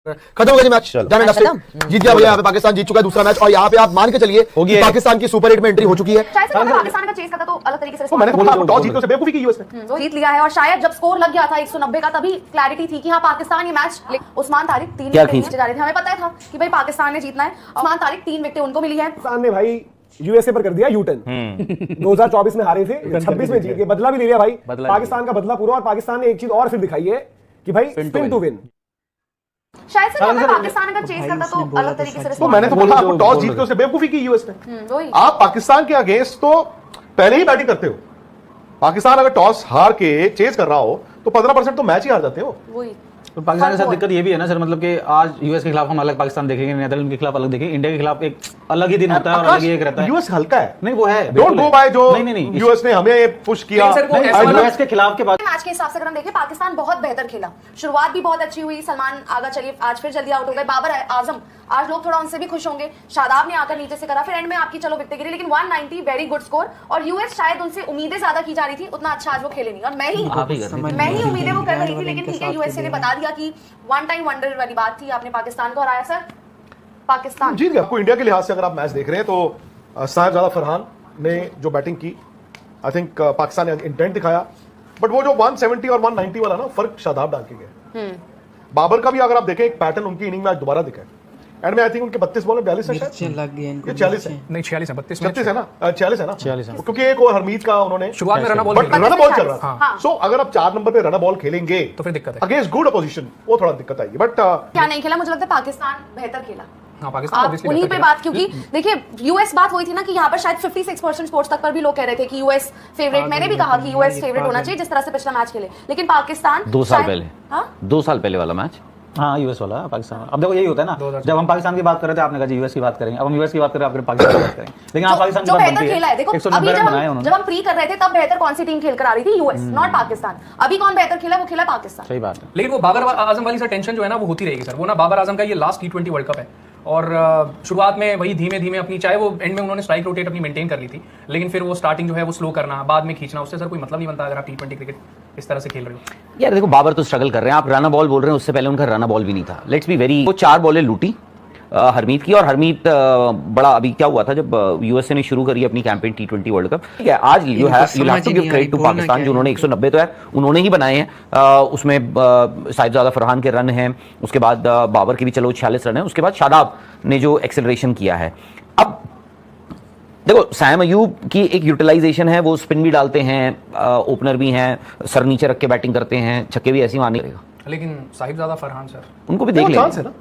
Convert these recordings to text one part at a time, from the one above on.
खत्म हो गया मैच, जीत गया भैया। यहाँ पे पाकिस्तान जीत चुका है दूसरा मैच, और यहाँ पे आप मान के चलिए कि पाकिस्तान की सुपर 8 में एंट्री हो चुकी है। पाकिस्तान का चेस करता तो अलग तरीके से मैंने बोला टॉस जीतने से बेवकूफी की यूएस ने, जीत लिया है। और शायद जब स्कोर लग गया था 190 का, तभी क्लैरिटी थी कि हाँ पाकिस्तान ये मैच। उस्मान तारिक 3 विकेट नीचे जा रहे थे, हमें पता था कि भाई पाकिस्तान ने जीतना है। उस्मान तारिक 3 विकेट उनको मिली है। पाकिस्तान ने भाई यूएसए पर कर दिया U-turn। 2024 में हारे थे, 26 में जीत गए, बदला भी ले लिया भाई। पाकिस्तान का बदला पूरा। और पाकिस्तान ने एक चीज और फिर दिखाई है कि भाई स्पिन टू विन। शायद से अगर पाकिस्तान का चेस करता तो अलग तरीके से। तो मैंने तो बोला आपको टॉस जीत के उससे बेवकूफी की यूएस ने। आप पाकिस्तान के अगेंस्ट तो पहले ही बैटिंग करते हो। पाकिस्तान अगर टॉस हार के चेस कर रहा हो तो 15% तो मैच ही हार जाते हो। वही तो पाकिस्तान के साथ दिक्कत ये भी है ना सर, मतलब कि आज यूएस के खिलाफ हम अलग पाकिस्तान देखेंगे, नीदरलैंड के खिलाफ अलग देखेंगे, इंडिया के खिलाफ एक अलग ही दिन होता है और अलग ही एक रहता है। यूएस हल्का है, नहीं वो है, डोंट गो बाय जो नहीं यूएस ने हमें पुश किया। यूएस के खिलाफ के बाद मैच के हिसाब से अगर हम देखें, पाकिस्तान बहुत बेहतर खेला। शुरुआत भी बहुत अच्छी हुई। सलमान आगा चलिए आज फिर जल्दी आउट हो गए। बाबर आजम आज लोग थोड़ा उनसे भी खुश होंगे। शादाब ने आकर नीचे से करा, फिर एंड में आपकी चलो विकेट गिरी, लेकिन 190 वेरी गुड स्कोर। और यूएस शायद उनसे उम्मीदें ज्यादा की जा रही थी, उतना अच्छा आज वो खेले नहीं। और मैं ही उम्मीदें वो कर रही थी, लेकिन ठीक है यूएसए ने बता दिया कि वन टाइम वंडर वाली बात थी। आपने पाकिस्तान को हराया सर, पाकिस्तान जीत गया। आपको इंडिया के लिहाज से अगर आप मैच देख रहे हैं तो साहिबजादा फरहान ने जो बैटिंग की, आई थिंक पाकिस्तान ने इंटेंट दिखाया, बट वो जो 170 और 190 वाला ना फर्क शादाब डाल के गए। बाबर का भी अगर आप देखें एक पैटर्न उनकी इनिंग में आज दोबारा दिखा है। एंड में आई थिंक उनके 32 बॉल में 42 है, शायद लग गए इनको। 40 है, नहीं 46 है, 32 36 है ना, 46 है ना, क्योंकि एक और हरमीत का उन्होंने शुरुआत में रन बॉल चल रहा था। सो अगर आप 4 नंबर पे रन बॉल खेलेंगे तो फिर दिक्कत है, अगेंस्ट गुड अपोजिशन वो थोड़ा दिक्कत आएगी। बट क्या नहीं खेला, मुझे लगता है पाकिस्तान बेहतर खेला। हाँ, पाकिस्तान आप उन्हीं पे बात, क्योंकि देखिए यूएस बात हुई थी ना कि यहाँ पर शायद 56% स्पोर्ट्स तक पर भी लोग कह रहे थे कि यूएस फेवरेट। मैंने भी कहा कि यूएस फेवरेट होना चाहिए जिस तरह से पिछला मैच खेले, लेकिन पाकिस्तान 2 साल पहले, 2 साल पहले वाला मैच, हाँ यूएस वाला पाकिस्तान। अब देखो यही होता है ना, जब हम पाकिस्तान की बात कर रहे थे आपने कहा यूएस की बात करेंगे, अब हम यूएस की बात कर रहे हैं, आपके पाकिस्तान की बात करेंगे, लेकिन आप पाकिस्तान की बात बनती है। खेला है देखो, अभी जब हम प्री कर रहे थे तब बेहतर कौन सी टीम खेल कर आ रही थी? US, not Pakistan. अभी कौन बेहतर खेला? वो खेला पाकिस्तान। सही बात है, लेकिन वो बाबर आजम वाली सर टेंशन जो है ना वो होती रहेगी सर। वो ना बाबर आजम का ये लास्ट T20 वर्ल्ड कप है, और शुरुआत में वही धीमे धीमे अपनी, चाहे वो एंड में उन्होंने स्ट्राइक रोटेट अपनी मेंटेन कर ली थी, लेकिन फिर वो स्टार्टिंग जो है वो स्लो करना, बाद में खींचना, उससे सर कोई मतलब नहीं बनता अगर आप T20 क्रिकेट इस तरह से खेल रहे हो। यार देखो बाबर तो स्ट्रगल कर रहे हैं, आप रन बॉल बोल रहे हैं, उससे पहले उनका रन बॉल भी नहीं था। लेट्स बी वेरी, वो 4 बॉलें लूटी हरमीत की, और हरमीत बड़ा अभी क्या हुआ था जब यूएसए ने शुरू करी अपनी कैंपेन T20 वर्ल्ड कप। ठीक है, आज you have to give credit to Pakistan जो उन्होंने 190 तो यार उन्होंने ही बनाए हैं। उसमें साहिबजादा फरहान के रन हैं, उसके बाद बाबर के भी चलो 46 रन है, उसके बाद शादाब ने जो एक्सेलरेशन किया है। अब देखो सैम अयूब की एक यूटिलाइजेशन है, वो स्पिन भी डालते हैं, ओपनर भी हैं, सर नीचे रख के बैटिंग करते हैं, छक्के भी ऐसे मारने करेगा। लेकिन साहिबजादा फरहान सर उनको भी देख लेंगे, चांस है ना।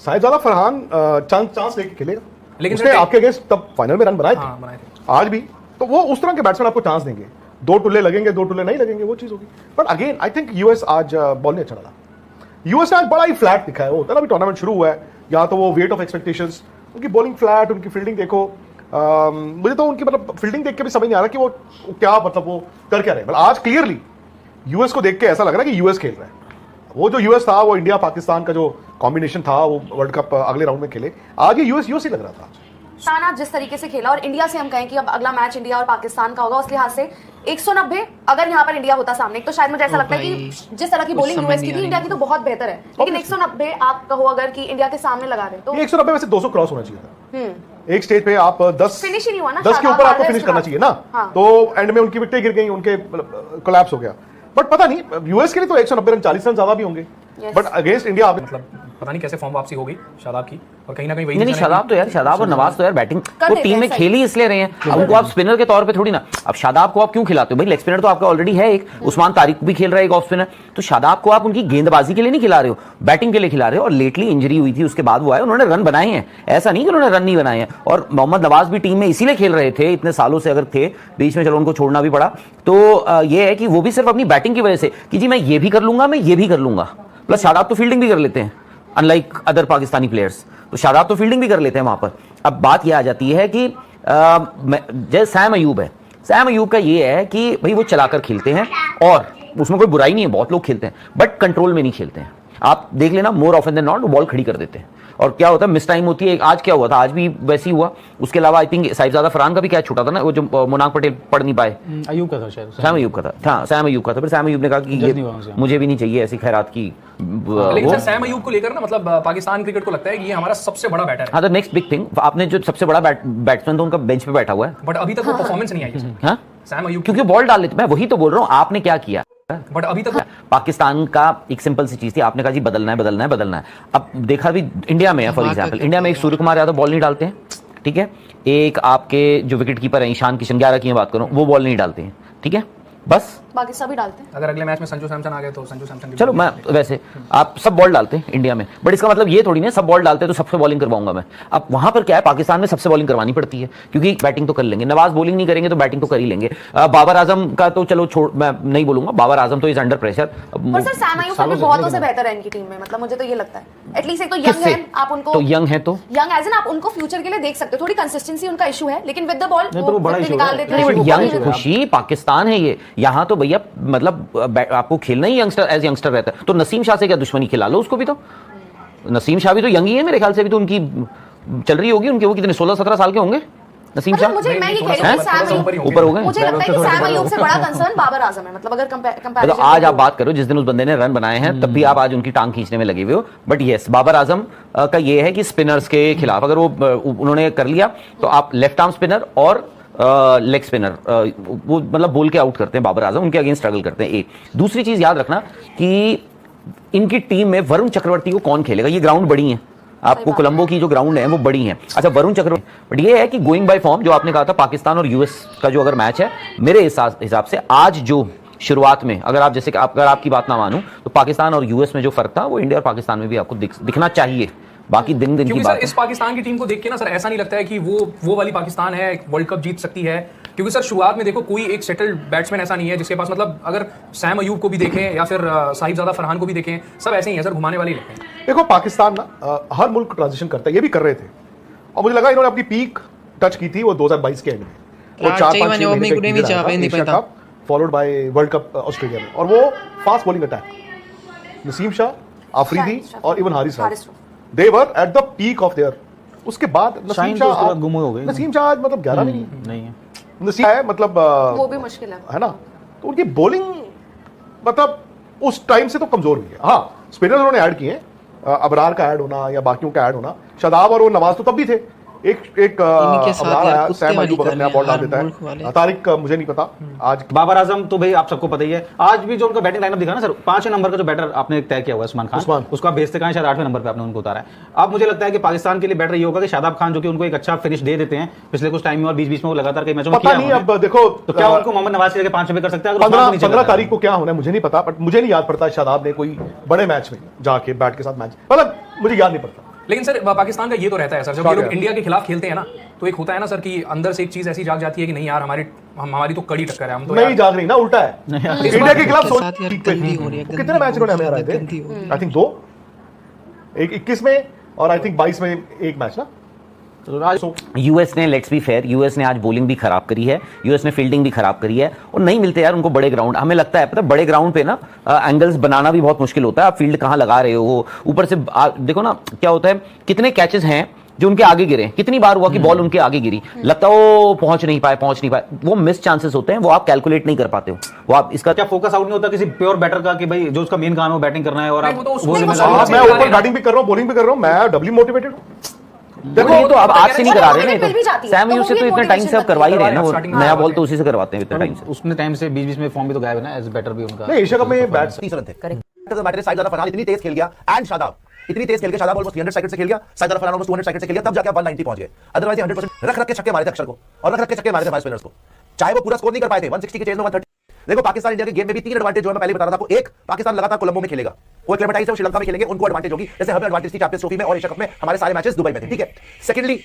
साहिबजादा फरहान चांस लेके खेलेगा, लेकिन उसने आपके अगेंस्ट तब फाइनल में रन बनाए थे, हाँ, बनाए थे आज भी। तो वो उस तरह के बैट्समैन आपको चांस देंगे, 2 टुल्ले लगेंगे 2 टुल्ले नहीं लगेंगे, वो चीज होगी। But again I think US आज बॉल नहीं अच्छा लगा। यूएस ने आज बड़ा ही फ्लैट दिखा है। वो होता है ना, अभी टूर्नामेंट शुरू हुआ है, या तो वो वेट ऑफ एक्सपेक्टेशंस, उनकी बॉलिंग फ्लैट, उनकी फील्डिंग देखो। मुझे तो उनकी मतलब फील्डिंग देख के भी समझ नहीं आ रहा कि वो क्या मतलब वो कर क्या रहे। मतलब आज क्लियरली यूएस को देख के ऐसा लग रहा है कि यूएस खेल रहा है। वो जो यूएस था, वो इंडिया पाकिस्तान का जो कॉम्बिनेशन था, वो वर्ल्ड कप अगले राउंड में खेले, आज ये यूएस ही लग रहा था। शाना जिस तरीके से खेला, और इंडिया से हम कहें कि अब अगला मैच इंडिया और पाकिस्तान का होगा, उस लिहाज से 190 अगर यहाँ पर इंडिया होता सामने तो शायद मुझे ऐसा लगता है कि जिस तरह की बॉलिंग यूएस की थी, इंडिया की तो बहुत बेहतर है, लेकिन 190 आप कहो अगर कि इंडिया के सामने लगा रहे तो 190 में से 200 क्रॉस होना चाहिए था। एक स्टेज पे आप 10 फिनिश ही नहीं हुआ ना, 10 के ऊपर आपको फिनिश करना चाहिए ना। तो एंड में उनकी विकेटें गिर गई, उनके कोलैप्स हो गया। बट पता नहीं यूएस के लिए तो 190 रन 40 रन ज्यादा भी होंगे, बट अगेंस्ट इंडिया मतलब पता नहीं कैसे फॉर्म वापसी होगी शादाब की, और कहीं ना कहीं वही नहीं शादाब तो यार, शादाब और नवाज तो यार बैटिंग वो टीम में खेल ही इसलिए रहे हैं। अब उनको आप स्पिनर के तौर पे थोड़ी ना, अब शादाब को आप क्यों खिलाते हो भाई? लेग स्पिनर तो आपका ऑलरेडी है एक, उस्मान तारिक भी खेल रहा है एक ऑफ स्पिनर, तो शादाब को आप उनकी गेंदबाजी के लिए नहीं खिला रहे हो, बैटिंग के लिए खिला रहे हो। और लेटली इंजरी हुई थी, उसके बाद वो आए, उन्होंने रन बनाए हैं, ऐसा नहीं कि उन्होंने रन नहीं बनाए हैं। और मोहम्मद नवाज भी टीम में इसीलिए खेल रहे थे इतने सालों से, अगर थे बीच में चलो उनको छोड़ना भी पड़ा, तो ये है कि वो भी सिर्फ अपनी बैटिंग की वजह से कि जी मैं ये भी कर लूंगा, मैं ये भी कर लूंगा। प्लस शादाब तो फील्डिंग भी कर लेते हैं अनलाइक अदर पाकिस्तानी प्लेयर्स, तो शादाब तो फील्डिंग भी कर लेते हैं वहां पर। अब बात यह आ जाती है कि जैसे सैम अयूब है, सैम अयूब का ये है कि भाई वो चलाकर खेलते हैं, और उसमें कोई बुराई नहीं है, बहुत लोग खेलते हैं, बट कंट्रोल में नहीं खेलते हैं। आप देख लेना, मोर ऑफन देन नॉट वो बॉल खड़ी कर देते हैं, और क्या होता है मिस टाइम होती है। आज क्या हुआ था, आज भी वैसे ही हुआ। उसके अलावा आई थिंक साहिबजादा फरहान का भी कैच छूटा था ना, वो जो मोनाक पटेल पढ़ नहीं पाए, अयूब का था शायद, सैम अयूब का था। हाँ सैम अयूब का था, फिर सैम अयूब ने कहा कि ये मुझे भी नहीं चाहिए ऐसी खैरात की। लेकिन सर सैम अयूब को लेकर ना मतलब पाकिस्तान क्रिकेट को लगता है कि ये हमारा सबसे बड़ा बैटर है। हाँ, द नेक्स्ट बिग थिंग, आपने जो सबसे बड़ा बैट्समैन था उनका बेंच पे बैठा हुआ है, बट अभी तक वो परफॉर्मेंस नहीं आई है सर। हाँ सैम अयूब क्योंकि बॉल डाल लेते। मैं वही तो बोल रहा हूँ, आपने क्या किया। बट अभी तक पाकिस्तान का एक सिंपल सी चीज थी, आपने कहा जी बदलना है बदलना है बदलना है। अब देखा भी इंडिया में है, फॉर एग्जांपल इंडिया में एक सूर्य कुमार यादव बॉल नहीं डालते हैं, ठीक है। एक आपके जो विकेट कीपर है ईशान किशन 11 की बात करूं, वो बॉल नहीं डालते हैं, ठीक है, बस। बाकी सभी डालते हैं। अगर अगले मैच में संजू सैमसन आ गए तो संजू सैमसन चलो मैं वैसे आप सब बॉल डालते हैं इंडिया में, बट इसका मतलब ये थोड़ी ना सब बॉल डालते हैं तो सबसे बॉलिंग करवाऊंगा मैं। अब वहां पर क्या है, पाकिस्तान में सबसे बॉलिंग करवानी पड़ती है क्योंकि बैटिंग तो कर लेंगे, नवाज बॉलिंग नहीं करेंगे तो बैटिंग तो कर ही लेंगे। बाबर आजम का तो चलो छोड़, मैं नहीं बोलूंगा, बाबर आजम तो इज अंडर प्रेशर। पर सर सैम अयूब फिर भी बहुतों से बेहतर है इनकी टीम में, मतलब मुझे तो ये लगता है। एटलीस्ट एक तो यंग है, आप उनको तो यंग है तो यंग एज एन आप उनको फ्यूचर के लिए देख सकते हो। थोड़ी कंसिस्टेंसी उनका इशू है, लेकिन विद द बॉल वो बड़ा issue निकाल है। देते हैं। यंग खुशी पाकिस्तान है ये, यहाँ तो भैया मतलब आपको खेलना ही यंगस्टर एज यंगस्टर रहता है। तो नसीम शाह से क्या दुश्मनी, खिला लो उसको भी। तो नसीम शाह भी तो यंग ही है मेरे ख्याल से, भी तो उनकी चल रही होगी, उनके वो कितने 16-17 साल के होंगे नसीम शाह, मुझे मैं ये कह रही हूं सैम ऊपर हो गए। मुझे लगता है कि सैम अयूब से बड़ा कंसर्न बाबर आजम है, मतलब अगर कंपैरिजन। तो आज आप बात करो, जिस दिन उस बंदे ने रन बनाए हैं तब भी आप आज उनकी टांग खींचने में लगे हुए हो। बट यस, बाबर आजम का ये है कि स्पिनर्स के खिलाफ अगर वो उन्होंने कर लिया तो आप लेफ्ट आर्म स्पिनर और लेग स्पिनर वो मतलब बोल के आउट करते हैं बाबर आजम, उनके अगेंस्ट स्ट्रगल करते हैं। एक दूसरी चीज याद रखना कि इनकी टीम में वरुण चक्रवर्ती को कौन खेलेगा। ये ग्राउंड बड़ी है, आपको कोलंबो की जो ग्राउंड है वो बड़ी है। अच्छा वरुण चक्रवर्ती, बट ये है कि गोइंग बाय फॉर्म जो आपने कहा था पाकिस्तान और यूएस का जो अगर मैच है, मेरे हिसाब से आज जो शुरुआत में अगर आप जैसे अगर आपकी बात ना मानूं तो पाकिस्तान और यूएस में जो फर्क था वो इंडिया और पाकिस्तान में भी आपको दिखना चाहिए। बाकी दिन की क्योंकि बात सर इस पाकिस्तान की टीम को देख के ना सर ऐसा नहीं लगता है कि वो वाली पाकिस्तान है, वर्ल्ड कप जीत सकती है। क्योंकि सर शुरुआत में देखो कोई एक सेटल्ड बैट्समैन ऐसा नहीं है जिसके पास, मतलब अगर सैम अयूब को भी देखें या फिर साहिबजादा फरहान को भी देखें, सब ऐसे ही है सर, घुमाने वाले ही लगते हैं। देखो पाकिस्तान ना हर मुल्क ट्रांजिशन करता है, ये भी कर रहे थे और मुझे लगा इन्होंने अपनी पीक टच की थी वो 2022 के एंड में, वो 4-5 महीने का followed by world cup Australia में, और वो fast bowling attack Naseem Shah, Afridi और even Haris Rauf, they were at the peak of their. उसके बाद नसीम शाह गुम हो गई। नसीम शाह आज मतलब 11 नहीं है, नसीम है मतलब वो भी मुश्किल है ना। तो उनकी बॉलिंग मतलब उस टाइम से तो कमजोर हुई है। हाँ स्पिनर उन्होंने ऐड किए, अबरार का ऐड होना या बाकियों का ऐड होना, शादाब और वो नवाज तो तब भी थे। एक अबरार आया, सैम अयूब अगर नया बॉल डाल देता है, तारिक का मुझे नहीं पता। आज बाबर आजम तो भाई आप सबको पता ही है, आज भी जो उनका बैटिंग लाइनअप दिखा ना सर, 5 नंबर का जो बैटर आपने तय किया हुआ है उस्मान खान, उसको आप भेजते कहां, शायद 8वें नंबर पे आपने उनको उतारा है। अब मुझे लगता है कि पाकिस्तान के लिए बैटर ये होगा कि शादाब खान जो कि उनको एक अच्छा फिनिश दे देते हैं पिछले कुछ टाइम में, और बीच में वो लगातार कई मैचों में पता नहीं। अब देखो तो क्या उनको मोहम्मद नवाज के 5 पे कर सकते हैं? 15 तारीख को क्या होना है मुझे नहीं पता, बट मुझे नहीं याद पड़ता शादाब ने कोई बड़े मैच में जाके बैट के साथ मैच, मतलब मुझे याद नहीं पड़ता। लेकिन सर पाकिस्तान का ये तो रहता है सर, जब ये लोग इंडिया के खिलाफ खेलते हैं ना तो एक होता है ना सर कि अंदर से एक चीज ऐसी जाग जाती है कि नहीं यार हमारी तो कड़ी टक्कर है, हम तो नहीं जाग रही ना, उल्टा है। इंडिया के खिलाफ कितने मैच इन्होंने हमें हराए थे? आई थिंक 2, एक 21 में और आई थिंक 22 में एक मैच ना। यूएस ने, लेट्स बी फेयर, यूएस ने आज बॉलिंग भी खराब करी है, यूएस ने फील्डिंग भी खराब करी है, और नहीं मिलते यार उनको बड़े ग्राउंड। हमें लगता है पता बड़े ग्राउंड पे ना एंगल्स बनाना भी बहुत मुश्किल होता है, आप फील्ड कहां लगा रहे हो। ऊपर से देखो ना क्या होता है, कितने कैचेस हैं जो उनके आगे गिरे, कितनी बार हुआ कि बॉल उनके आगे गिरी, लगता है वो पहुंच नहीं पाए, वो मिस चांसेस होते हैं, वो आप कैलकुलेट नहीं कर पाते हो। वो आप इसका क्या फोकस आउट नहीं होता किसी प्योर बैटर का कि भाई जो उसका मेन काम है वो बैटिंग करना है, और आप मैं ऊपर बैटिंग भी कर रहा हूं, बॉलिंग भी कर रहा हूं, मैं डबली मोटिवेटेड हूं। देखो ये तो अब आज से नहीं करा रहे ना, तो सैम यूज से तो इतने टाइम से अब करवा ही रहे हैं ना, वो नया बॉल तो उसी से करवाते हैं इतने टाइम से। उसने टाइम से बीच में फॉर्म भी तो गायब है ना, एज बैटर भी उनका। नहीं एशिया कप में बैट्स बैटर साहिबजादा फरहान इतनी तेज खेल गया, एंड शादाब इतनी तेज खेल के, शादाब ऑलमोस्ट 300 सेकंड से खेल गया, साहिबजादा फरहान ऑलमोस्ट 200 सेकंड से खेल गया, तब जाके आप 190 पहुंच गए। अदरवाइज 100% रख के छक्के मारे थे अक्षर को, और रख के छक्के मारे थे फास्ट स्पिनर्स को, चाहे वो पूरा स्कोर नहीं कर पाए थे 160 के चेज में 130। देखो पाकिस्तान इंडिया के गेम में भी 3 एडवांटेज जो मैं पहले बता रहा था आपको। एक, पाकिस्तान लगातार कोलंबो में खेलेगा, वो एक्लेमेटाइज है, वो श्रीलंका में खेलेंगे, उनको एडवांटेज होगी, जैसे हमें एडवांटेज थी चैंपियंस ट्रॉफी में और एशिया कप में, हमारे सारे मैचेस दुबई में थे, ठीक है। सेकंडली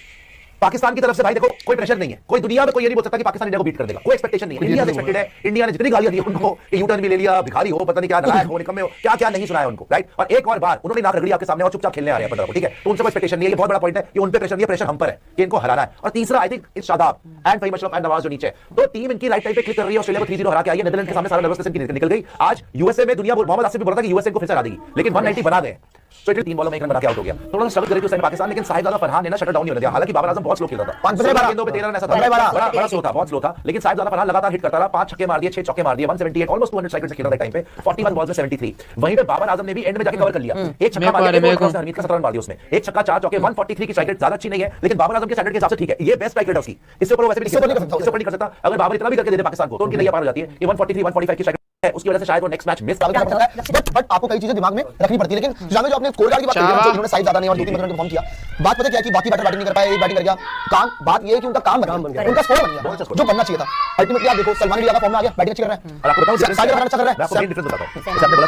पाकिस्तान की तरफ से भाई देखो कोई प्रेशर नहीं है, कोई दुनिया में कोई ये नहीं बोल सकता कि पाकिस्तान इंडिया को बीट कर देगा, कोई एक्सपेक्टेशन नहीं है। इंडिया से एक्सपेक्टेड है, इंडिया ने जितनी गालियां दी उनको, यू टर्न भी ले लिया, भिखारी हो, पता नहीं क्या नालायक हो, निकम्मे हो, क्या क्या नहीं सुनाया उनको, राइट। और एक और बार उन्होंने नाक रगड़ी आपके सामने और चुपचाप खेलने आ रहे हैं 15 को, ठीक है। तो उनसे कोई एक्सपेक्टेशन नहीं है, ये बहुत बड़ा पॉइंट है, ये उन पे प्रेशर नहीं है, प्रेशर हम पर है कि इनको हराना है। और तीसरा आई थिंक इस शादाब एंड फहीम अशरफ एंड नवाज जो नीचे, तो टीम इनकी राइट टाइम पे क्लिक कर रही है। ऑस्ट्रेलिया को 3-0 हरा के आई है, नीदरलैंड के सामने सारा नर्वसनेस निकल गई। आज यूएसए में दुनिया मोहम्मद आसिफ भी बोल रहा था कि यूएसए को फिर से हरा देगी, लेकिन 190 बना दे। तो इटली 3 बॉलों में 1 रन बना के आउट हो गया। थोड़ा सा स्ट्रगल करे तो पाकिस्तान, लेकिन साहिबजादा फरहान ने ना शटडाउन नहीं होने दिया। हालांकि बाबर आजम बहुत स्लो खेलता था, 5 गेंदों पे 13 रन ऐसा था, बड़ा स्लो था, बहुत स्लो था, लेकिन साहिबजादा फरहान लगातार हिट करता रहा, 5 छक्के मार दिए, 6 चौके मार दिए, 178 ऑलमोस्ट 200 स्ट्राइक रेट से खेल रहा था टाइम पे, 41 बॉल्स में 73। वहीं पे बाबर आजम ने भी एंड में जाके कवर कर लिया, एक छक्का मार दिया, हरमीत का 17 रन मार दिया उसमें, एक छक्का 4 चौके, 143 की स्ट्राइक रेट ज्यादा अच्छी नहीं है, लेकिन बाबर आजम के स्टैंडर्ड के हिसाब से ठीक है, ये बेस्ट स्ट्राइक रेट है उसकी, इससे ऊपर वैसे भी नहीं कर सकता। अगर बाबर इतना भी करके दे दे पाकिस्तान को तो उनकी नैया पार हो जाती है। ये 143 145 की स्ट्राइक है, उसकी वजह से शायद वो नेक्स्ट मैच मिस कर सकता है। बट आपको कई चीजें दिमाग में रखनी पड़ती है। लेकिन सुजान जो आपने स्कोर कार्ड की बात की, उन्होंने साइज ज्यादा नहीं और 2-3 परफॉर्म किया, बात पता क्या है कि बाकी बैटर बैटिंग नहीं कर पाए, एक बैटिंग कर गया, काम बात ये है कि उनका काम बन गया, उनका स्कोर बन गया जो बनना चाहिए था। अल्टीमेटली आप देखो सलमान भी ज्यादा फॉर्म में आ गया, बैटिंग अच्छी कर रहा है, और आपको बताऊं साइज ज्यादा अच्छा कर रहा है। मैं आपको डिफरेंस बताता हूं, जैसे आपने बोला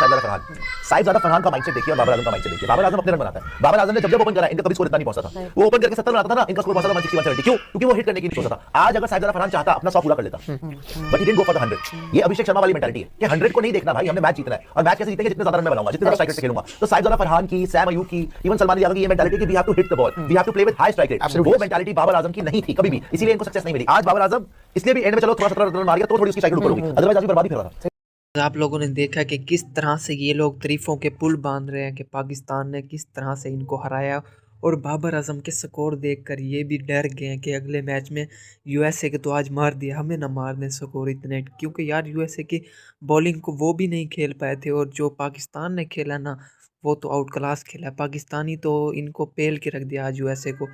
साहिबजादा फरहान का माइंडसेट देखिए और बाबर आजम का माइंडसेट देखिए। बाबर आजम अपने रन बनाता है, बाबर आजम ने जब ओपन करा इनका कभी स्कोर इतना नहीं पहुंचा था, वो ओपन करके 70 बनाता था ना, इनका स्कोर पहुंचा था 160 170। क्यों? क्योंकि वो हिट करने की नहीं सोचता था। आज अगर साहिबजादा फरहान चाहता अपना 100 पूरा कर लेता, but he didn't go for the 100। ये अभिषेक शर्मा वाली मेंटालिटी है कि 100 को नहीं देखना भाई, हमने मैच जीतना है, और मैच कैसे जीतेंगे? जितने ज्यादा रन मैं बनाऊंगा, जितने ज्यादा स्ट्राइक रेट से खेलूंगा। तो साहिबजादा फरहान की, सैम अयूब की, इवन सलमान यादव की ये मेंटालिटी कि we have to hit the ball, we have to play with high strike rate, वो मेंटालिटी बाबर आजम की नहीं थी कभी भी, इसीलिए इनको सक्सेस नहीं मिली। आज बाबर आजम इसलिए भी एंड में चलो थोड़ा 17 रन मार गया तो थोड़ी उसकी स्ट्राइक रेट ऊपर होगी, अदरवाइज आज बर्बादी कर रहा था। आप लोगों ने देखा कि किस तरह से ये लोग तारीफों के पुल बांध रहे हैं कि पाकिस्तान ने किस तरह से इनको हराया, और बाबर आजम के स्कोर देखकर ये भी डर गए हैं कि अगले मैच में यूएसए के तो आज मार दिया, हमें ना मार दें स्कोर इतने, क्योंकि यार यूएसए की बॉलिंग को वो भी नहीं खेल पाए थे, और जो पाकिस्तान ने खेला ना वो तो आउट क्लास खेला। पाकिस्तानी तो इनको पेल के रख दिया आज यूएसए को,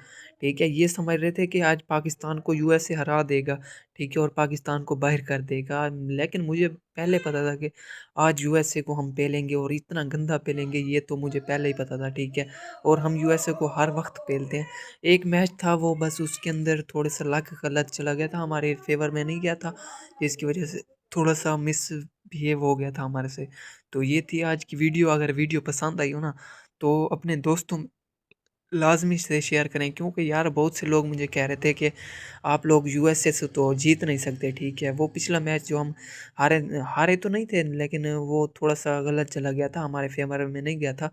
ठीक है। ये समझ रहे थे कि आज पाकिस्तान को यूएसए हरा देगा, ठीक है, और पाकिस्तान को बाहर कर देगा, लेकिन मुझे पहले पता था कि आज यूएसए को हम पेलेंगे और इतना गंदा पेलेंगे, ये तो मुझे पहले ही पता था, ठीक है। और हम यूएसए को हर वक्त पेलते हैं। एक मैच था वो बस उसके अंदर थोड़ा सा लक गलत चला गया था, हमारे फेवर में नहीं गया था, जिसकी वजह से थोड़ा सा मिस बिहेव हो गया था हमारे से। तो ये थी आज की वीडियो। अगर वीडियो पसंद आई हो ना तो अपने दोस्तों लाजमी से शेयर करें, क्योंकि यार बहुत से लोग मुझे कह रहे थे कि आप लोग यूएसए से तो जीत नहीं सकते, ठीक है। वो पिछला मैच जो हम हारे तो नहीं थे, लेकिन वो थोड़ा सा गलत चला गया था, हमारे फेवर में नहीं गया था।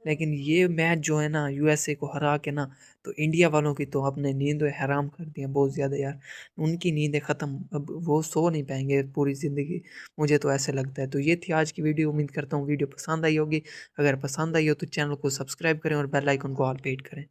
लेकिन ये मैच जो है ना यूएसए को हरा के ना, तो इंडिया वालों की तो अपने नींद हराम कर दी है बहुत ज़्यादा यार, उनकी नींदें ख़त्म, अब वो सो नहीं पाएंगे पूरी ज़िंदगी, मुझे तो ऐसे लगता है। तो ये थी आज की वीडियो, उम्मीद करता हूँ वीडियो पसंद आई होगी। अगर पसंद आई हो तो चैनल को सब्सक्राइब करें और बेल आइकन को ऑल पे हिट करें।